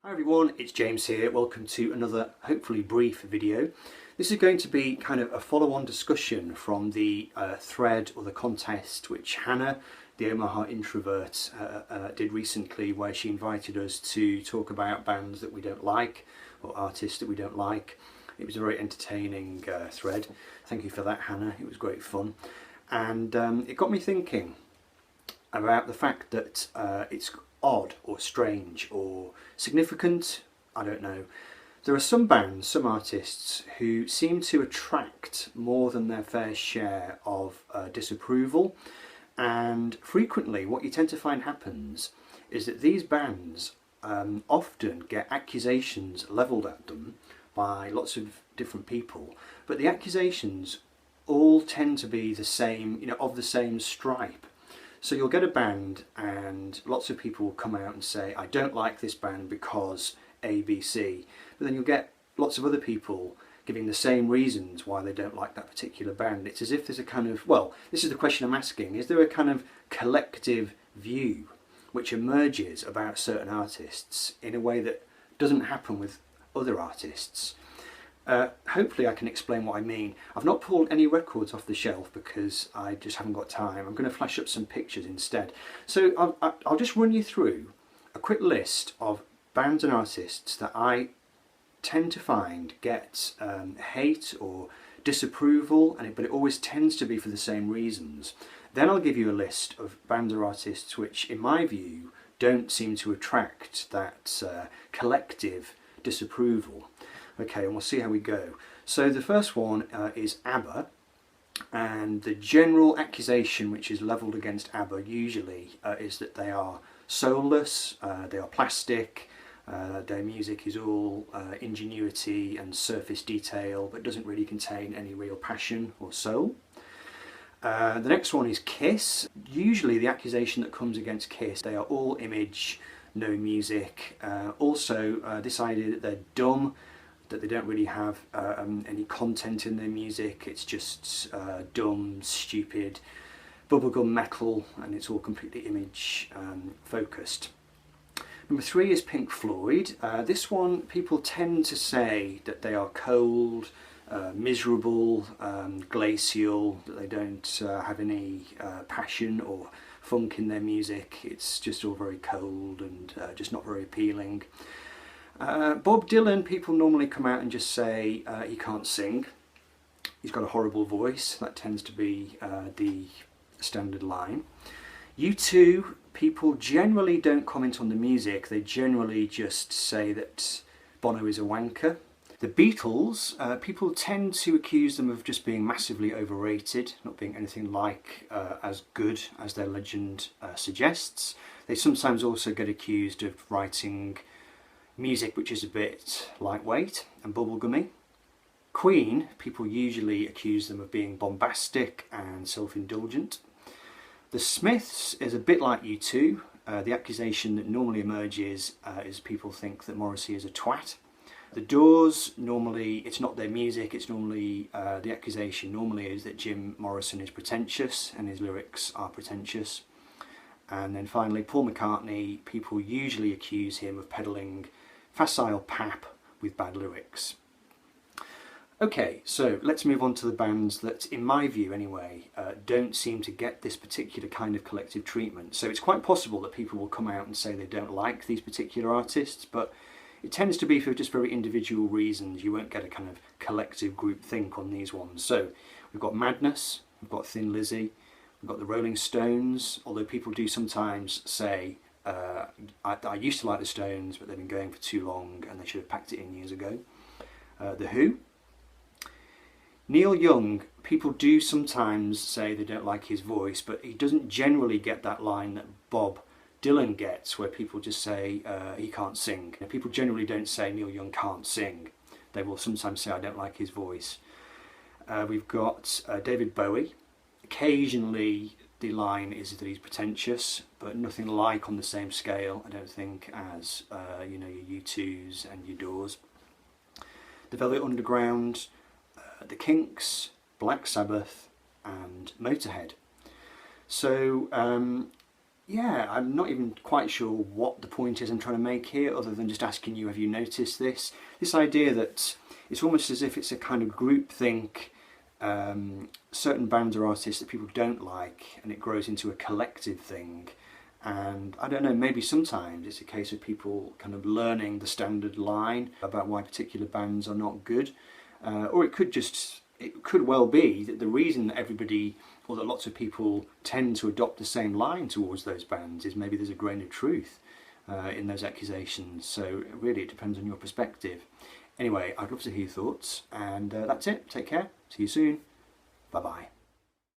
Hi everyone, it's James here. Welcome to another hopefully brief video. This is going to be kind of a follow-on discussion from the thread or the contest which Hanna, the Omaha Introvert, did recently, where she invited us to talk about bands that we don't like or artists that we don't like. It was a very entertaining thread. Thank you for that, Hanna. It was great fun. And it got me thinking about the fact that it's odd or strange or significant, I don't know. There are some bands, some artists who seem to attract more than their fair share of disapproval, and frequently what you tend to find happens is that these bands often get accusations levelled at them by lots of different people, but the accusations all tend to be the same, of the same stripe. So you'll get a band and lots of people will come out and say, I don't like this band because A, B, C. But then you'll get lots of other people giving the same reasons why they don't like that particular band. It's as if there's a kind of, well, this is the question I'm asking, is there a kind of collective view which emerges about certain artists in a way that doesn't happen with other artists? Hopefully I can explain what I mean. I've not pulled any records off the shelf because I just haven't got time. I'm going to flash up some pictures instead. So I'll just run you through a quick list of bands and artists that I tend to find get hate or disapproval, but it always tends to be for the same reasons. Then I'll give you a list of bands or artists which, in my view, don't seem to attract that collective disapproval. Okay, and we'll see how we go. So the first one is ABBA, and the general accusation which is levelled against ABBA usually is that they are soulless, they are plastic, their music is all ingenuity and surface detail but doesn't really contain any real passion or soul. The next one is Kiss. Usually the accusation that comes against Kiss, they are all image, no music. Also this idea that they're dumb, that they don't really have any content in their music, it's just dumb, stupid, bubblegum metal, and it's all completely image focused. Number 3 is Pink Floyd. This one, people tend to say that they are cold, miserable, glacial, that they don't have any passion or funk in their music. It's just all very cold and just not very appealing. Bob Dylan, people normally come out and just say he can't sing. He's got a horrible voice. That tends to be the standard line. U2, people generally don't comment on the music. They generally just say that Bono is a wanker. The Beatles, people tend to accuse them of just being massively overrated, not being anything like as good as their legend suggests. They sometimes also get accused of writing music which is a bit lightweight and bubblegummy. Queen, people usually accuse them of being bombastic and self-indulgent. The Smiths is a bit like U2. The accusation that normally emerges is people think that Morrissey is a twat. The Doors, normally it's not their music, it's normally the accusation normally is that Jim Morrison is pretentious and his lyrics are pretentious. And then finally Paul McCartney, people usually accuse him of peddling facile pap with bad lyrics. Okay, so let's move on to the bands that, in my view anyway, don't seem to get this particular kind of collective treatment. So it's quite possible that people will come out and say they don't like these particular artists, but it tends to be for just very individual reasons. You won't get a kind of collective group think on these ones. So we've got Madness, we've got Thin Lizzy, we've got the Rolling Stones, although people do sometimes say I used to like the Stones, but they've been going for too long and they should have packed it in years ago. The Who. Neil Young, people do sometimes say they don't like his voice, but he doesn't generally get that line that Bob Dylan gets, where people just say he can't sing. People generally don't say Neil Young can't sing. They will sometimes say I don't like his voice. We've got David Bowie. Occasionally the line is that he's pretentious, but nothing like on the same scale, I don't think, as your U2s and your Doors. The Velvet Underground, the Kinks, Black Sabbath and Motorhead. So yeah, I'm not even quite sure what the point is I'm trying to make here, other than just asking you, have you noticed this? This idea that it's almost as if it's a kind of groupthink, certain bands or artists that people don't like, and it grows into a collective thing. And I don't know, maybe sometimes it's a case of people kind of learning the standard line about why particular bands are not good. Or it could well be that the reason that everybody, or that lots of people tend to adopt the same line towards those bands, is maybe there's a grain of truth in those accusations. So really it depends on your perspective. Anyway, I'd love to hear your thoughts, and that's it. Take care. See you soon. Bye bye.